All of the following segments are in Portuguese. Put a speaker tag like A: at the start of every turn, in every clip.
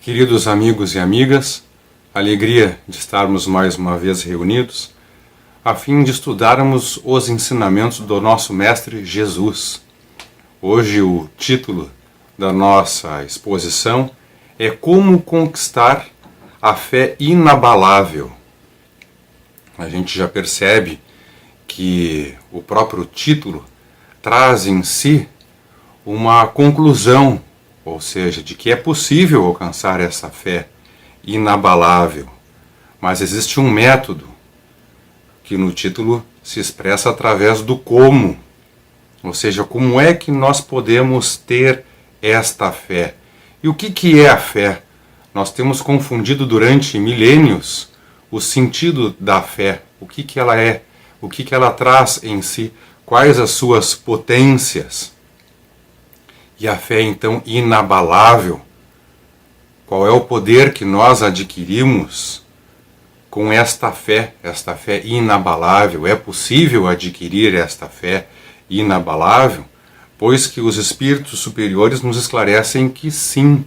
A: Queridos amigos e amigas, alegria de estarmos mais uma vez reunidos, a fim de estudarmos os ensinamentos do nosso Mestre Jesus. Hoje o título da nossa exposição é Como Conquistar a Fé Inabalável. A gente já percebe que o próprio título traz em si uma conclusão, ou seja, de que é possível alcançar essa fé inabalável. Mas existe um método que no título se expressa através do como. Ou seja, como é que nós podemos ter esta fé? E o que é a fé? Nós temos confundido durante milênios o sentido da fé. O que ela é? O que ela traz em si? Quais as suas potências? E a fé, então, inabalável, qual é o poder que nós adquirimos com esta fé inabalável? É possível adquirir esta fé inabalável? Pois que os espíritos superiores nos esclarecem que sim,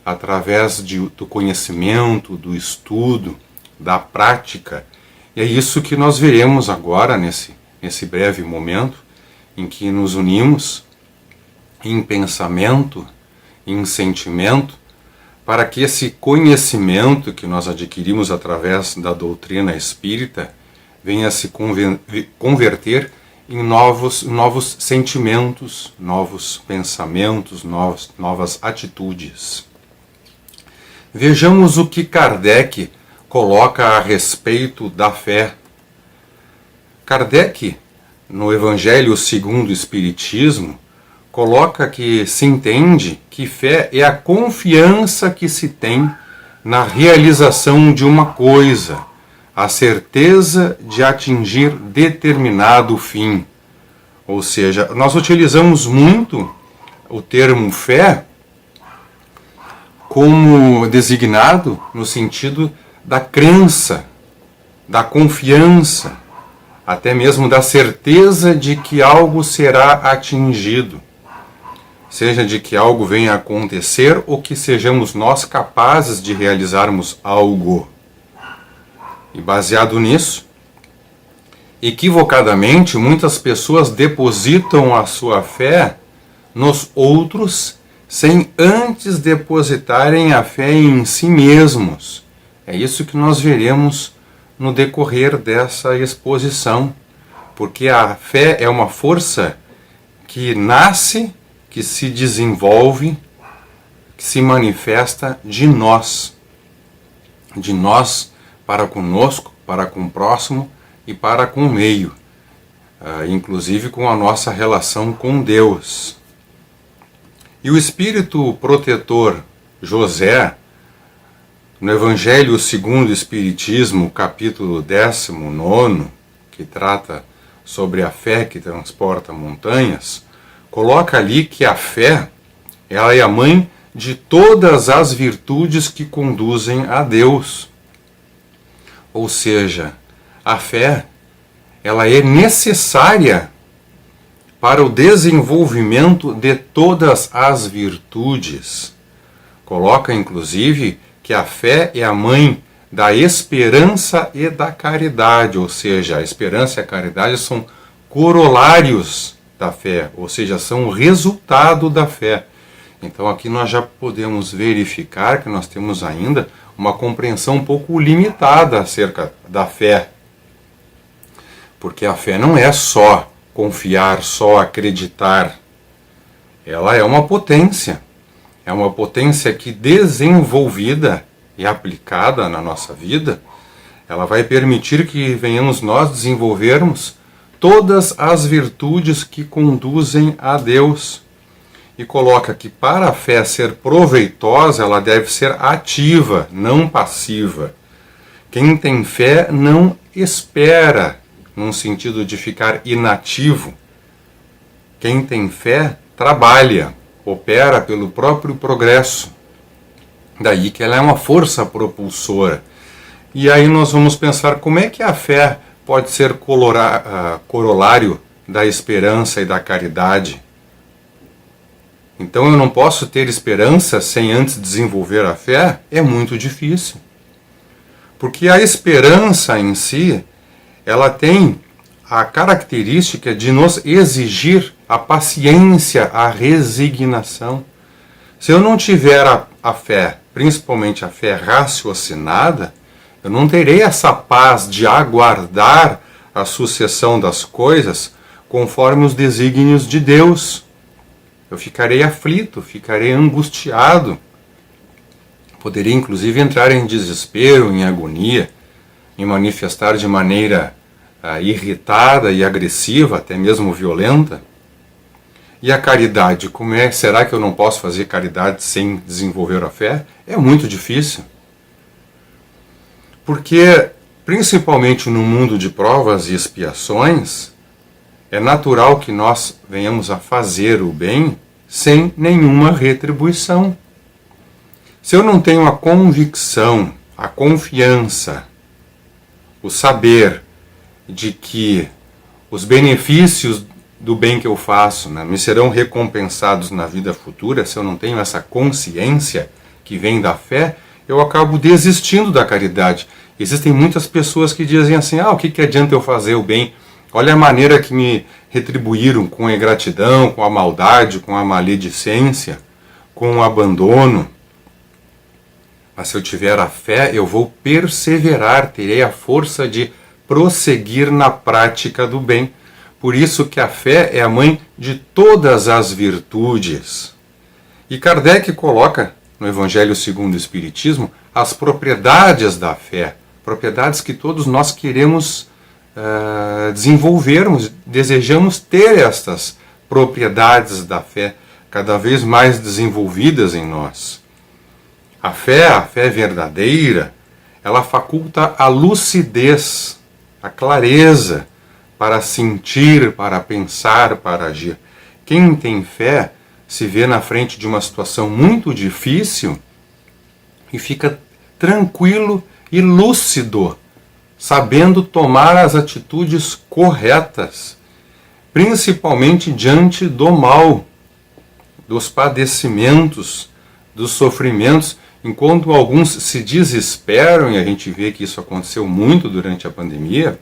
A: através do conhecimento, do estudo, da prática. E é isso que nós veremos agora, nesse breve momento, em que nos unimos em pensamento, em sentimento, para que esse conhecimento que nós adquirimos através da doutrina espírita venha se converter em novos sentimentos, novos pensamentos, novas atitudes. Vejamos o que Kardec coloca a respeito da fé. Kardec, no Evangelho segundo o Espiritismo, coloca que se entende que fé é a confiança que se tem na realização de uma coisa, a certeza de atingir determinado fim. Ou seja, nós utilizamos muito o termo fé como designado no sentido da crença, da confiança, até mesmo da certeza de que algo será atingido. Seja de que algo venha a acontecer ou que sejamos nós capazes de realizarmos algo. E baseado nisso, equivocadamente, muitas pessoas depositam a sua fé nos outros sem antes depositarem a fé em si mesmos. É isso que nós veremos no decorrer dessa exposição, porque a fé é uma força que nasce, que se desenvolve, que se manifesta de nós para conosco, para com o próximo e para com o meio, inclusive com a nossa relação com Deus. E o Espírito Protetor José, no Evangelho segundo o Espiritismo, capítulo 19, que trata sobre a fé que transporta montanhas, coloca ali que a fé, ela é a mãe de todas as virtudes que conduzem a Deus. Ou seja, a fé, ela é necessária para o desenvolvimento de todas as virtudes. Coloca, inclusive, que a fé é a mãe da esperança e da caridade. Ou seja, a esperança e a caridade são corolários da fé, ou seja, são o resultado da fé. Então aqui nós já podemos verificar que nós temos ainda uma compreensão um pouco limitada acerca da fé. Porque a fé não é só confiar, só acreditar. Ela é uma potência que desenvolvida e aplicada na nossa vida, ela vai permitir que venhamos nós desenvolvermos todas as virtudes que conduzem a Deus. E coloca que para a fé ser proveitosa, ela deve ser ativa, não passiva. Quem tem fé não espera, num sentido de ficar inativo. Quem tem fé trabalha, opera pelo próprio progresso. Daí que ela é uma força propulsora. E aí nós vamos pensar como é que a fé pode ser corolário da esperança e da caridade. Então eu não posso ter esperança sem antes desenvolver a fé? É muito difícil. Porque a esperança em si, ela tem a característica de nos exigir a paciência, a resignação. Se eu não tiver a fé, principalmente a fé raciocinada, eu não terei essa paz de aguardar a sucessão das coisas conforme os desígnios de Deus. Eu ficarei aflito, ficarei angustiado. Poderia inclusive entrar em desespero, em agonia, em manifestar de maneira irritada e agressiva, até mesmo violenta. E a caridade, como é? Será que eu não posso fazer caridade sem desenvolver a fé? É muito difícil. Porque, principalmente no mundo de provas e expiações, é natural que nós venhamos a fazer o bem sem nenhuma retribuição. Se eu não tenho a convicção, a confiança, o saber de que os benefícios do bem que eu faço me serão recompensados na vida futura, se eu não tenho essa consciência que vem da fé, eu acabo desistindo da caridade. Existem muitas pessoas que dizem assim, o que adianta eu fazer o bem? Olha a maneira que me retribuíram com a ingratidão, com a maldade, com a maledicência, com o abandono. Mas se eu tiver a fé, eu vou perseverar, terei a força de prosseguir na prática do bem. Por isso que a fé é a mãe de todas as virtudes. E Kardec coloca no Evangelho segundo o Espiritismo as propriedades da fé, propriedades que todos nós queremos desenvolvermos, desejamos ter estas propriedades da fé cada vez mais desenvolvidas em nós. A fé verdadeira, ela faculta a lucidez, a clareza para sentir, para pensar, para agir. Quem tem fé se vê na frente de uma situação muito difícil e fica tranquilo e lúcido, sabendo tomar as atitudes corretas, principalmente diante do mal, dos padecimentos, dos sofrimentos, enquanto alguns se desesperam, e a gente vê que isso aconteceu muito durante a pandemia,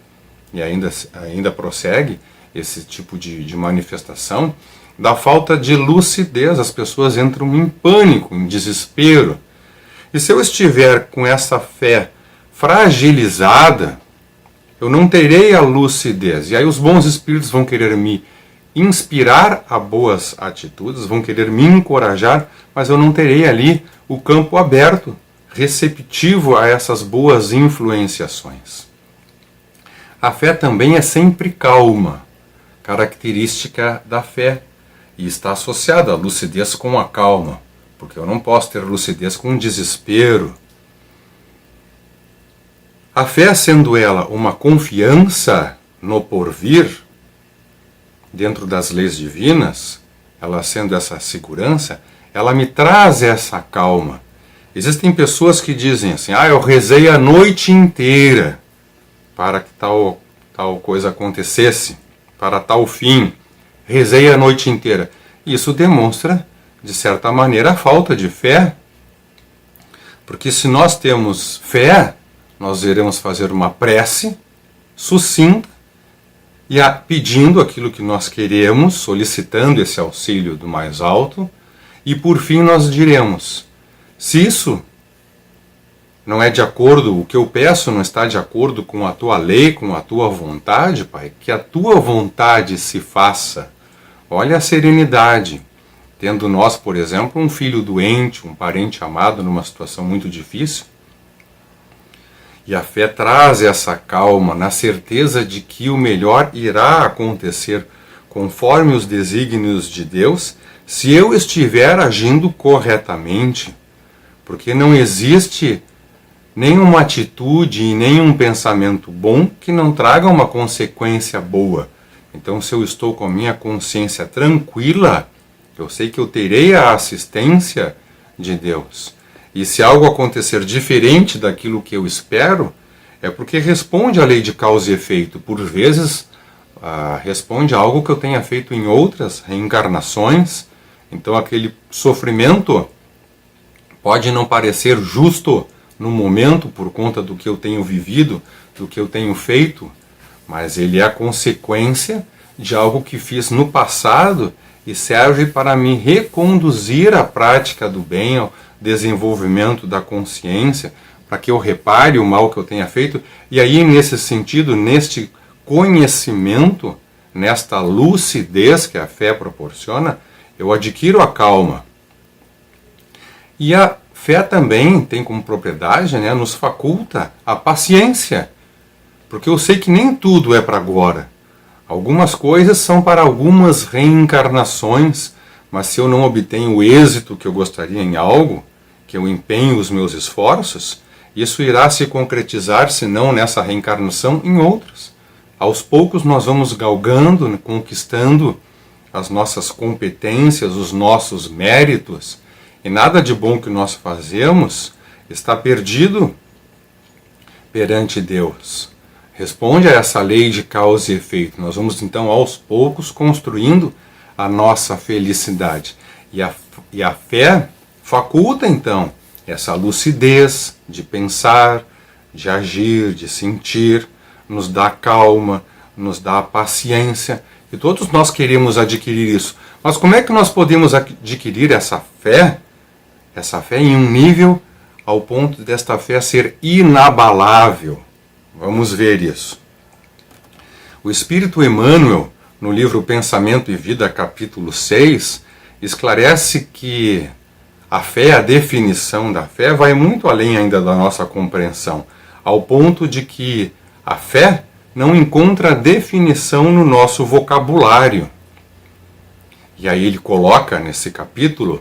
A: e ainda prossegue esse tipo de manifestação, da falta de lucidez, as pessoas entram em pânico, em desespero. E se eu estiver com essa fé fragilizada, eu não terei a lucidez. E aí os bons espíritos vão querer me inspirar a boas atitudes, vão querer me encorajar, mas eu não terei ali o campo aberto, receptivo a essas boas influenciações. A fé também é sempre calma, característica da fé, e está associada a lucidez com a calma, porque eu não posso ter lucidez com desespero. A fé, sendo ela uma confiança no porvir, dentro das leis divinas, ela sendo essa segurança, ela me traz essa calma. Existem pessoas que dizem assim, eu rezei a noite inteira para que tal coisa acontecesse, para tal fim, rezei a noite inteira. Isso demonstra, de certa maneira, a falta de fé, porque se nós temos fé, nós iremos fazer uma prece sucinta e pedindo aquilo que nós queremos, solicitando esse auxílio do mais alto, e por fim nós diremos, se isso não é de acordo, o que eu peço não está de acordo com a tua lei, com a tua vontade, Pai, que a tua vontade se faça. Olha a serenidade. Tendo nós, por exemplo, um filho doente, um parente amado numa situação muito difícil, e a fé traz essa calma, na certeza de que o melhor irá acontecer conforme os desígnios de Deus, se eu estiver agindo corretamente. Porque não existe nenhuma atitude e nenhum pensamento bom que não traga uma consequência boa. Então, se eu estou com a minha consciência tranquila, eu sei que eu terei a assistência de Deus. E se algo acontecer diferente daquilo que eu espero, é porque responde à lei de causa e efeito. Por vezes, responde a algo que eu tenha feito em outras reencarnações, Então aquele sofrimento pode não parecer justo no momento por conta do que eu tenho vivido, do que eu tenho feito, mas ele é a consequência de algo que fiz no passado e serve para me reconduzir à prática do bem, ao desenvolvimento da consciência, para que eu repare o mal que eu tenha feito. E aí, nesse sentido, neste conhecimento, nesta lucidez que a fé proporciona, eu adquiro a calma. E a fé também tem como propriedade, nos faculta a paciência, porque eu sei que nem tudo é para agora. Algumas coisas são para algumas reencarnações, mas se eu não obtenho o êxito que eu gostaria em algo, que eu empenho os meus esforços, isso irá se concretizar, se não nessa reencarnação, em outras. Aos poucos nós vamos galgando, conquistando as nossas competências, os nossos méritos, e nada de bom que nós fazemos está perdido perante Deus. Responde a essa lei de causa e efeito. Nós vamos então aos poucos construindo a nossa felicidade. E a fé faculta então essa lucidez de pensar, de agir, de sentir, nos dá calma, nos dá paciência. E todos nós queremos adquirir isso. Mas como é que nós podemos adquirir essa fé em um nível ao ponto desta fé ser inabalável? Vamos ver isso. O Espírito Emmanuel, no livro Pensamento e Vida, capítulo 6, esclarece que a fé, a definição da fé, vai muito além ainda da nossa compreensão, ao ponto de que a fé não encontra definição no nosso vocabulário. E aí ele coloca nesse capítulo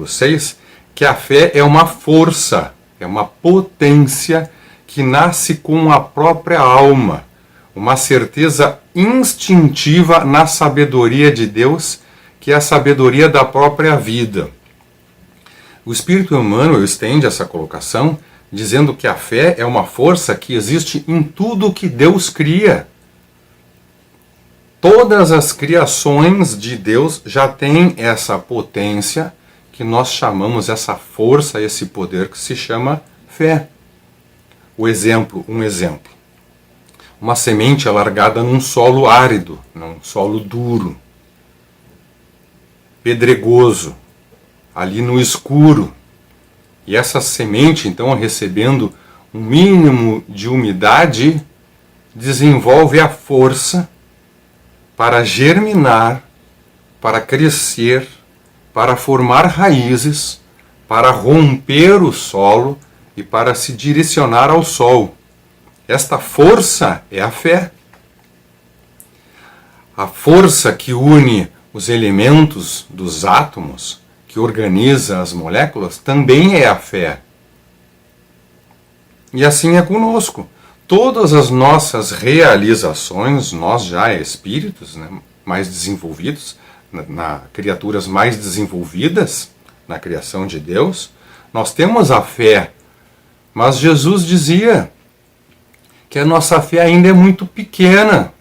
A: 6, que a fé é uma força, é uma potência que nasce com a própria alma, uma certeza instintiva na sabedoria de Deus, que é a sabedoria da própria vida. O Espírito Emmanuel estende essa colocação, dizendo que a fé é uma força que existe em tudo que Deus cria. Todas as criações de Deus já têm essa potência, que nós chamamos essa força, esse poder que se chama fé. Um exemplo. Uma semente é largada num solo árido, num solo duro, pedregoso, ali no escuro. E essa semente, então, recebendo um mínimo de umidade, desenvolve a força para germinar, para crescer, para formar raízes, para romper o solo e para se direcionar ao sol. Esta força é a fé. A força que une os elementos dos átomos, que organiza as moléculas, também é a fé. E assim é conosco. Todas as nossas realizações, nós já espíritos, mais desenvolvidos, criaturas mais desenvolvidas na criação de Deus, nós temos a fé. Mas Jesus dizia que a nossa fé ainda é muito pequena,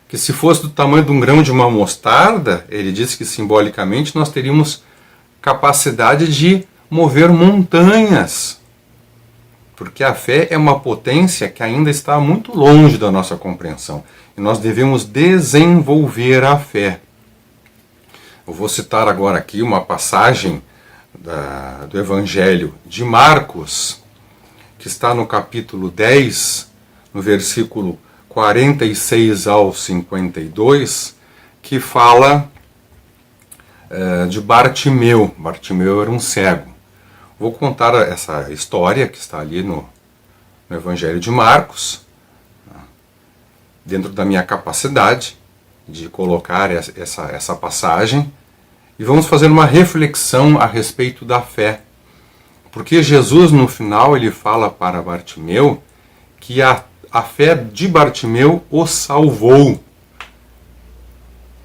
A: que se fosse do tamanho de um grão de uma mostarda, ele disse que simbolicamente nós teríamos capacidade de mover montanhas, porque a fé é uma potência que ainda está muito longe da nossa compreensão, e nós devemos desenvolver a fé. Eu vou citar agora aqui uma passagem do Evangelho de Marcos, que está no capítulo 10, no versículo 46 ao 52, que fala de Bartimeu. Bartimeu era um cego. Vou contar essa história que está ali no Evangelho de Marcos, dentro da minha capacidade de colocar essa passagem, e vamos fazer uma reflexão a respeito da fé. Porque Jesus, no final, ele fala para Bartimeu que a fé de Bartimeu o salvou.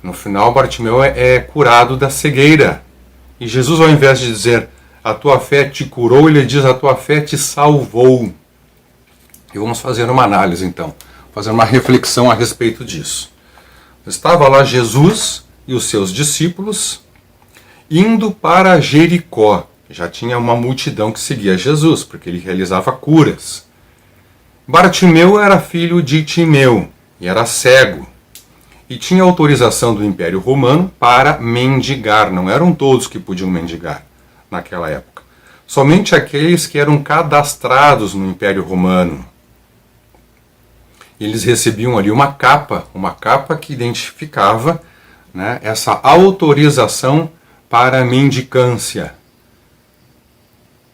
A: No final, Bartimeu é curado da cegueira. E Jesus, ao invés de dizer, a tua fé te curou, ele diz, a tua fé te salvou. E vamos fazer uma análise, então. Fazer uma reflexão a respeito disso. Estava lá Jesus e os seus discípulos, indo para Jericó. Já tinha uma multidão que seguia Jesus, porque ele realizava curas. Bartimeu era filho de Timeu e era cego. E tinha autorização do Império Romano para mendigar. Não eram todos que podiam mendigar naquela época. Somente aqueles que eram cadastrados no Império Romano. Eles recebiam ali uma capa que identificava, né, essa autorização para a mendicância.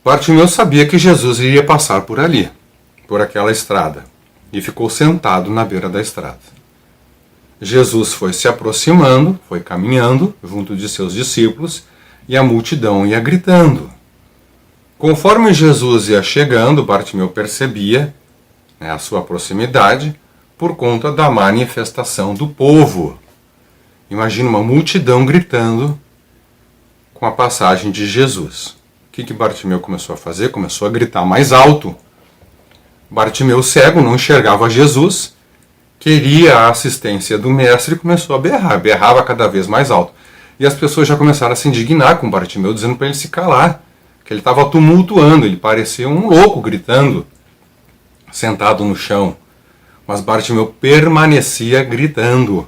A: Bartimeu sabia que Jesus iria passar por ali, por aquela estrada, e ficou sentado na beira da estrada. Jesus foi se aproximando, foi caminhando junto de seus discípulos, e a multidão ia gritando. Conforme Jesus ia chegando, Bartimeu percebia, né, a sua proximidade por conta da manifestação do povo. Imagina uma multidão gritando com a passagem de Jesus. O que Bartimeu começou a fazer? Começou a gritar mais alto. Bartimeu, cego, não enxergava Jesus, queria a assistência do mestre e começou a berrar. Berrava cada vez mais alto. E as pessoas já começaram a se indignar com Bartimeu, dizendo para ele se calar, que ele estava tumultuando, ele parecia um louco gritando, sentado no chão. Mas Bartimeu permanecia gritando,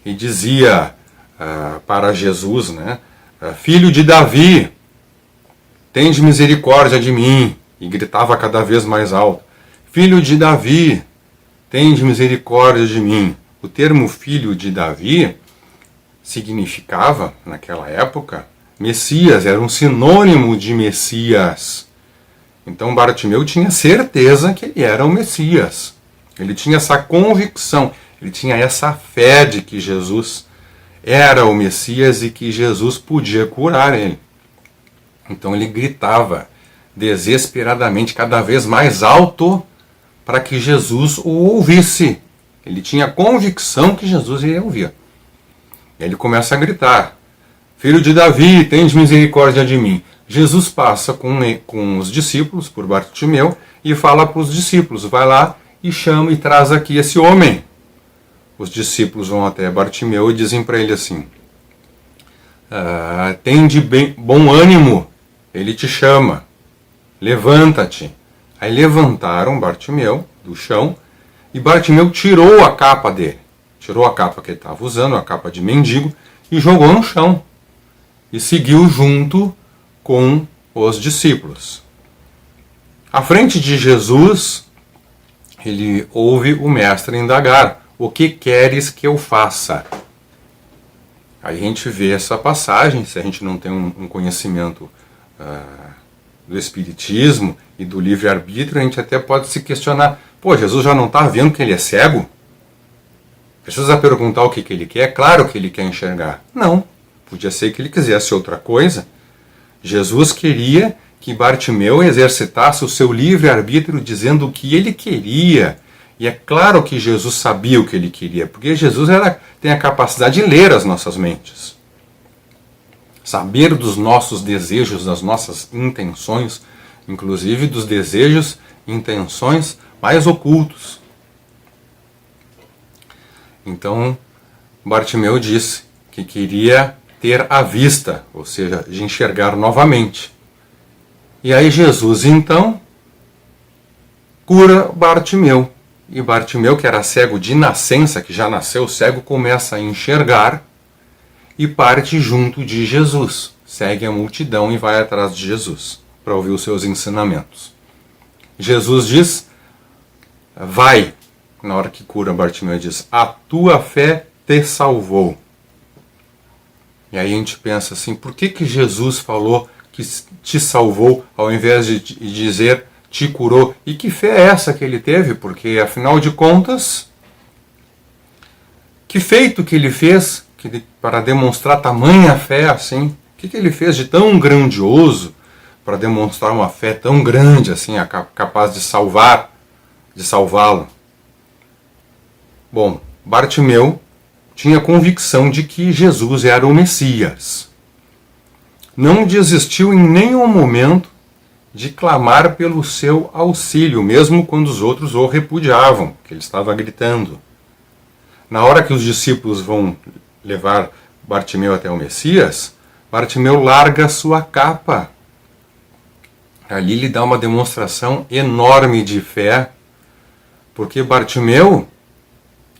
A: e dizia para Jesus, né, filho de Davi, tende misericórdia de mim, e gritava cada vez mais alto, filho de Davi, tende misericórdia de mim. O termo filho de Davi significava, naquela época, Messias, era um sinônimo de Messias. Então Bartimeu tinha certeza que ele era o Messias. Ele tinha essa convicção, ele tinha essa fé de que Jesus era o Messias e que Jesus podia curar ele. Então ele gritava desesperadamente, cada vez mais alto, para que Jesus o ouvisse. Ele tinha convicção que Jesus iria ouvir. E ele começa a gritar, filho de Davi, tende misericórdia de mim. Jesus passa com os discípulos, por Bartimeu, e fala para os discípulos, vai lá e chama e traz aqui esse homem. Os discípulos vão até Bartimeu e dizem para ele assim, tende bom ânimo, ele te chama, levanta-te. Aí levantaram Bartimeu do chão e Bartimeu tirou a capa dele. Tirou a capa que ele estava usando, a capa de mendigo, e jogou no chão. E seguiu junto com os discípulos. À frente de Jesus, ele ouve o mestre indagar, o que queres que eu faça? Aí a gente vê essa passagem, se a gente não tem um conhecimento do Espiritismo e do livre-arbítrio, a gente até pode se questionar, Jesus já não está vendo que ele é cego? Precisa perguntar o que ele quer? Claro que ele quer enxergar. Não, podia ser que ele quisesse outra coisa. Jesus queria que Bartimeu exercitasse o seu livre-arbítrio dizendo o que ele queria. E é claro que Jesus sabia o que ele queria, porque Jesus tem a capacidade de ler as nossas mentes. Saber dos nossos desejos, das nossas intenções, inclusive dos desejos e intenções mais ocultos. Então, Bartimeu disse que queria ter a vista, ou seja, de enxergar novamente. E aí Jesus, então, cura Bartimeu. E Bartimeu, que era cego de nascença, que já nasceu cego, começa a enxergar e parte junto de Jesus. Segue a multidão e vai atrás de Jesus para ouvir os seus ensinamentos. Jesus diz, vai. Na hora que cura Bartimeu, diz, a tua fé te salvou. E aí a gente pensa assim, por que Jesus falou que te salvou ao invés de dizer te curou? E que fé é essa que ele teve? Porque afinal de contas, que feito que ele fez para demonstrar tamanha fé assim? O que ele fez de tão grandioso para demonstrar uma fé tão grande assim, capaz de salvá-lo? Bom, Bartimeu tinha convicção de que Jesus era o Messias. Não desistiu em nenhum momento de clamar pelo seu auxílio, mesmo quando os outros o repudiavam, que ele estava gritando. Na hora que os discípulos vão levar Bartimeu até o Messias, Bartimeu larga a sua capa. Ali ele dá uma demonstração enorme de fé, porque Bartimeu,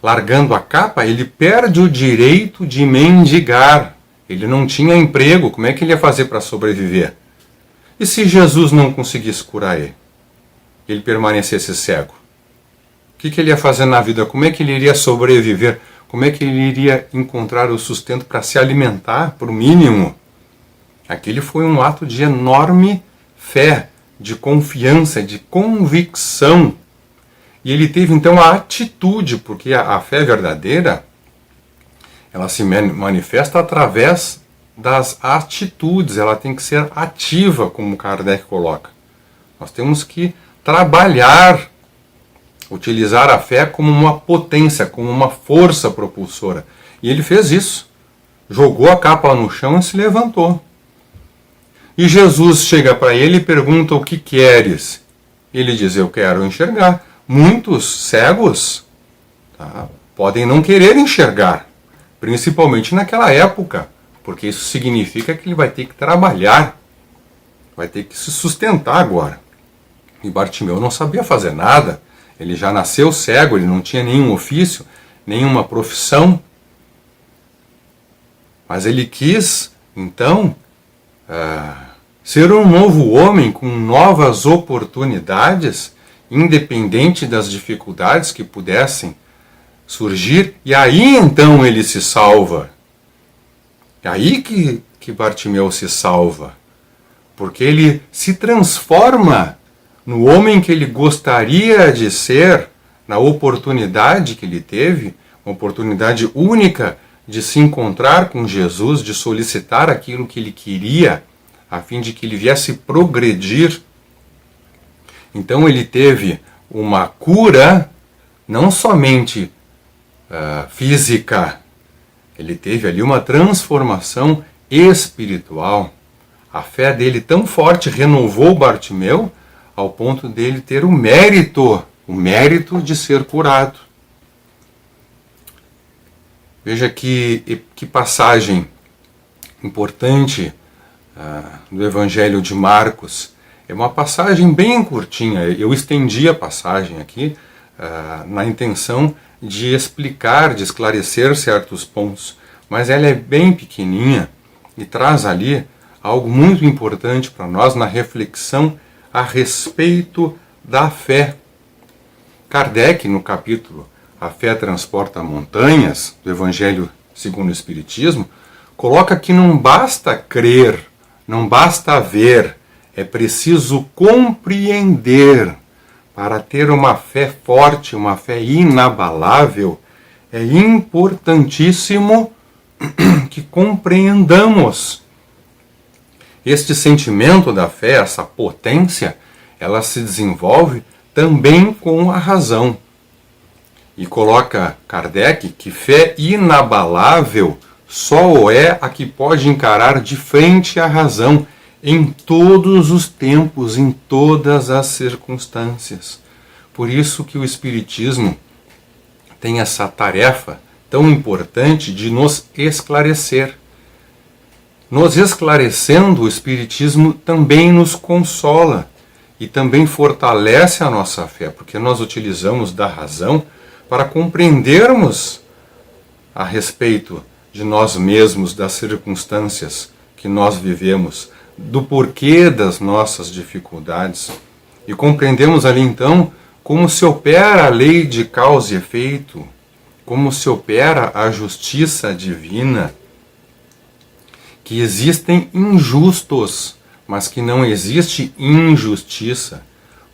A: largando a capa, ele perde o direito de mendigar. Ele não tinha emprego, como é que ele ia fazer para sobreviver? E se Jesus não conseguisse curar ele? Ele permanecesse cego? O que ele ia fazer na vida? Como é que ele iria sobreviver? Como é que ele iria encontrar o sustento para se alimentar, por mínimo? Aquele foi um ato de enorme fé, de confiança, de convicção. E ele teve então a atitude, porque a fé verdadeira, ela se manifesta através das atitudes, ela tem que ser ativa, como Kardec coloca. Nós temos que trabalhar, utilizar a fé como uma potência, como uma força propulsora. E ele fez isso. Jogou a capa no chão e se levantou. E Jesus chega para ele e pergunta: o que queres? Ele diz: eu quero enxergar. Muitos cegos podem não querer enxergar, principalmente naquela época, porque isso significa que ele vai ter que trabalhar, vai ter que se sustentar agora. E Bartimeu não sabia fazer nada, ele já nasceu cego, ele não tinha nenhum ofício, nenhuma profissão, mas ele quis, então, ser um novo homem com novas oportunidades, independente das dificuldades que pudessem surgir, e aí então ele se salva. É aí que Bartimeu se salva, porque ele se transforma no homem que ele gostaria de ser, na oportunidade que ele teve, uma oportunidade única de se encontrar com Jesus, de solicitar aquilo que ele queria, a fim de que ele viesse progredir. Então ele teve uma cura, não somente física, ele teve ali uma transformação espiritual. A fé dele tão forte renovou Bartimeu ao ponto dele ter o mérito de ser curado. Veja que passagem importante do Evangelho de Marcos. É uma passagem bem curtinha, eu estendi a passagem aqui na intenção de explicar, de esclarecer certos pontos, mas ela é bem pequenininha e traz ali algo muito importante para nós na reflexão a respeito da fé. Kardec, no capítulo A Fé Transporta Montanhas, do Evangelho segundo o Espiritismo, coloca que não basta crer, não basta ver, é preciso compreender. Para ter uma fé forte, uma fé inabalável, é importantíssimo que compreendamos. Este sentimento da fé, essa potência, ela se desenvolve também com a razão. E coloca Kardec que fé inabalável só é a que pode encarar de frente a razão, em todos os tempos, em todas as circunstâncias. Por isso que o Espiritismo tem essa tarefa tão importante de nos esclarecer. Nos esclarecendo, o Espiritismo também nos consola e também fortalece a nossa fé, porque nós utilizamos da razão para compreendermos a respeito de nós mesmos, das circunstâncias que nós vivemos, do porquê das nossas dificuldades. E compreendemos ali então como se opera a lei de causa e efeito, como se opera a justiça divina, que existem injustos, mas que não existe injustiça,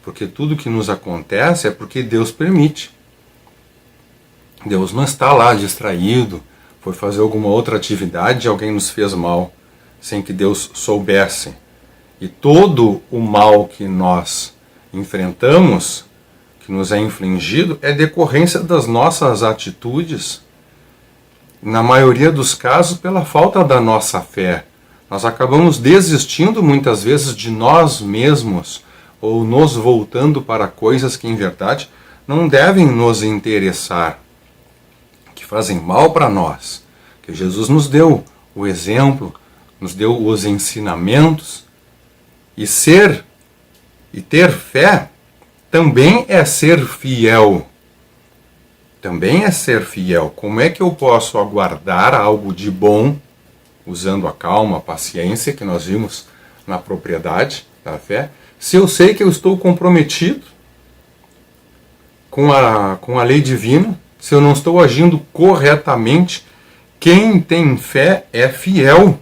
A: porque tudo que nos acontece é porque Deus permite. Deus não está lá distraído, foi fazer alguma outra atividade e alguém nos fez mal, sem que Deus soubesse. E todo o mal que nós enfrentamos, que nos é infligido, é decorrência das nossas atitudes. Na maioria dos casos, pela falta da nossa fé. Nós acabamos desistindo muitas vezes de nós mesmos, ou nos voltando para coisas que em verdade não devem nos interessar, que fazem mal para nós. Que Jesus nos deu o exemplo nos deu os ensinamentos. E ter fé também é ser fiel. Também é ser fiel. Como é que eu posso aguardar algo de bom, usando a calma, a paciência que nós vimos na propriedade da fé, se eu sei que eu estou comprometido com a lei divina, se eu não estou agindo corretamente? Quem tem fé é fiel.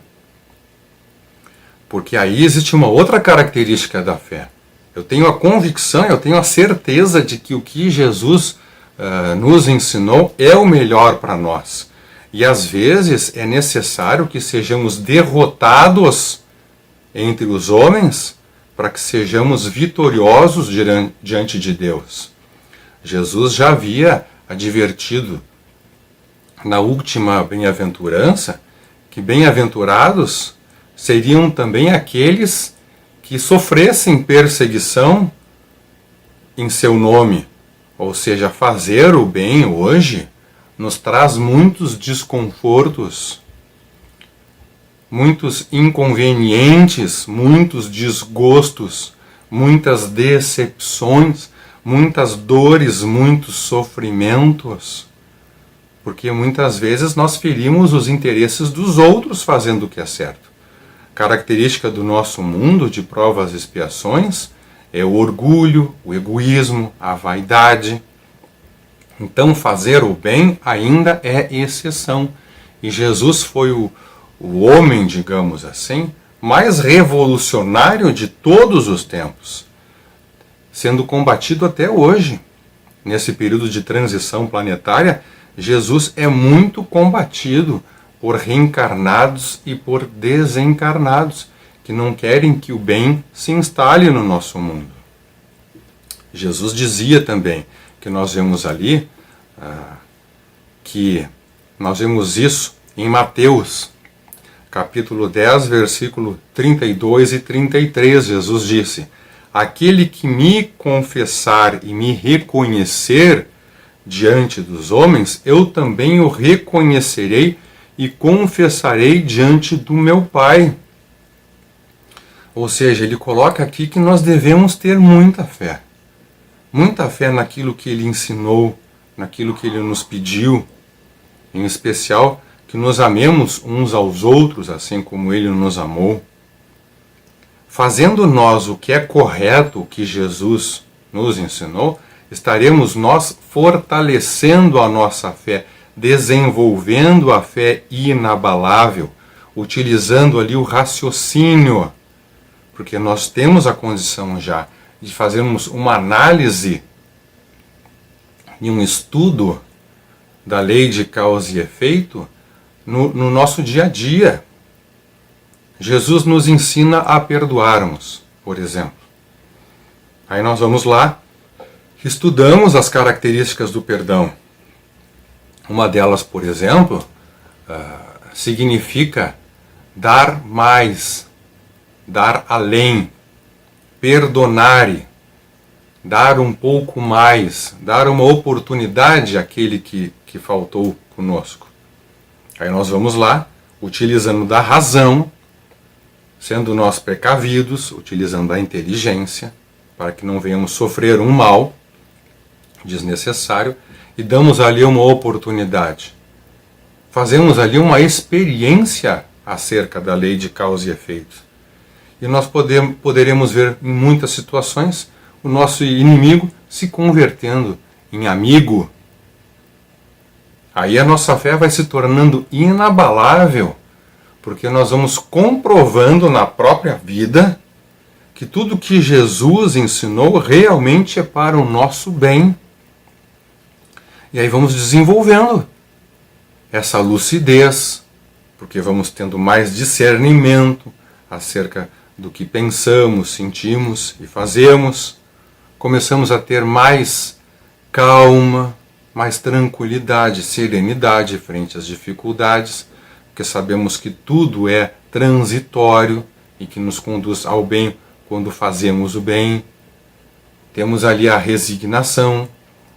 A: Porque aí existe uma outra característica da fé. Eu tenho a convicção, eu tenho a certeza de que o que Jesus nos ensinou é o melhor para nós. E às vezes é necessário que sejamos derrotados entre os homens para que sejamos vitoriosos diante de Deus. Jesus já havia advertido na última bem-aventurança que bem-aventurados seriam também aqueles que sofressem perseguição em seu nome. Ou seja, fazer o bem hoje nos traz muitos desconfortos, muitos inconvenientes, muitos desgostos, muitas decepções, muitas dores, muitos sofrimentos. Porque muitas vezes nós ferimos os interesses dos outros fazendo o que é certo. Característica do nosso mundo de provas e expiações é o orgulho, o egoísmo, a vaidade. Então fazer o bem ainda é exceção. E Jesus foi o homem, digamos assim, mais revolucionário de todos os tempos, sendo combatido até hoje. Nesse período de transição planetária, Jesus é muito combatido por reencarnados e por desencarnados, que não querem que o bem se instale no nosso mundo. Jesus dizia também, que nós vemos ali, que nós vemos isso em Mateus, capítulo 10, versículo 32 e 33, Jesus disse: aquele que me confessar e me reconhecer diante dos homens, eu também o reconhecerei e confessarei diante do meu Pai. Ou seja, ele coloca aqui que nós devemos ter muita fé naquilo que ele ensinou, naquilo que ele nos pediu, em especial que nos amemos uns aos outros, assim como ele nos amou. Fazendo nós o que é correto, o que Jesus nos ensinou, estaremos nós fortalecendo a nossa fé, desenvolvendo a fé inabalável, utilizando ali o raciocínio, porque nós temos a condição já de fazermos uma análise e um estudo da lei de causa e efeito no nosso dia a dia. Jesus nos ensina a perdoarmos, por exemplo. Aí nós vamos lá, estudamos as características do perdão. Uma delas, por exemplo, significa dar mais, dar além, perdonare, dar um pouco mais, dar uma oportunidade àquele que faltou conosco. Aí nós vamos lá, utilizando da razão, sendo nós precavidos, utilizando a inteligência, para que não venhamos sofrer um mal desnecessário, e damos ali uma oportunidade. Fazemos ali uma experiência acerca da lei de causa e efeito. E nós poderemos ver em muitas situações o nosso inimigo se convertendo em amigo. Aí a nossa fé vai se tornando inabalável, porque nós vamos comprovando na própria vida que tudo que Jesus ensinou realmente é para o nosso bem. E aí vamos desenvolvendo essa lucidez, porque vamos tendo mais discernimento acerca do que pensamos, sentimos e fazemos. Começamos a ter mais calma, mais tranquilidade, serenidade frente às dificuldades, porque sabemos que tudo é transitório e que nos conduz ao bem quando fazemos o bem. Temos ali a resignação,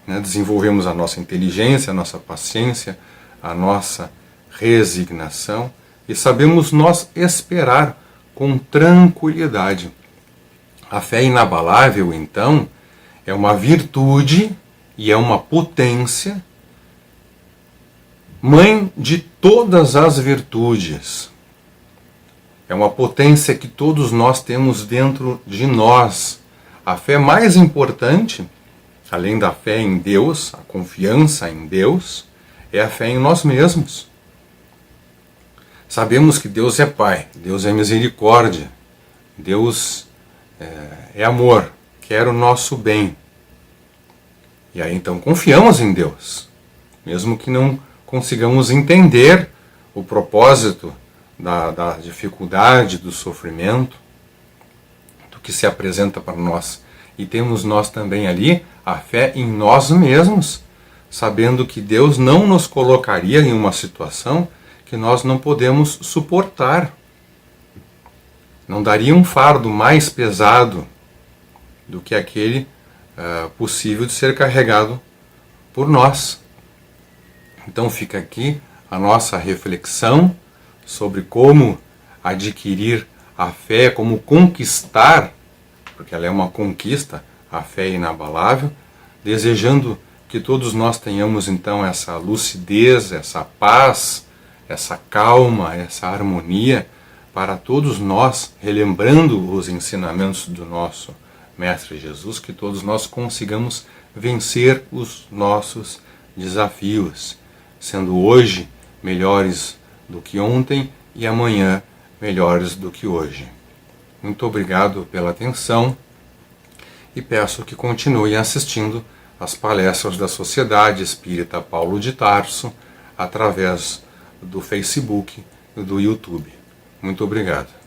A: né? Desenvolvemos a nossa inteligência, a nossa paciência, a nossa resignação, e sabemos nós esperar com tranquilidade. A fé inabalável, então, é uma virtude e é uma potência, mãe de todas as virtudes. É uma potência que todos nós temos dentro de nós. A fé mais importante, além da fé em Deus, a confiança em Deus, é a fé em nós mesmos. Sabemos que Deus é Pai, Deus é misericórdia, Deus é amor, quer o nosso bem. E aí então confiamos em Deus, mesmo que não consigamos entender o propósito da dificuldade, do sofrimento, do que se apresenta para nós. E temos nós também ali a fé em nós mesmos, sabendo que Deus não nos colocaria em uma situação que nós não podemos suportar. Não daria um fardo mais pesado do que aquele possível de ser carregado por nós. Então fica aqui a nossa reflexão sobre como adquirir a fé, como conquistar, porque ela é uma conquista, a fé inabalável, desejando que todos nós tenhamos então essa lucidez, essa paz, essa calma, essa harmonia, para todos nós, relembrando os ensinamentos do nosso Mestre Jesus, que todos nós consigamos vencer os nossos desafios, sendo hoje melhores do que ontem e amanhã melhores do que hoje. Muito obrigado pela atenção e peço que continue assistindo às palestras da Sociedade Espírita Paulo de Tarso através do Facebook e do YouTube. Muito obrigado.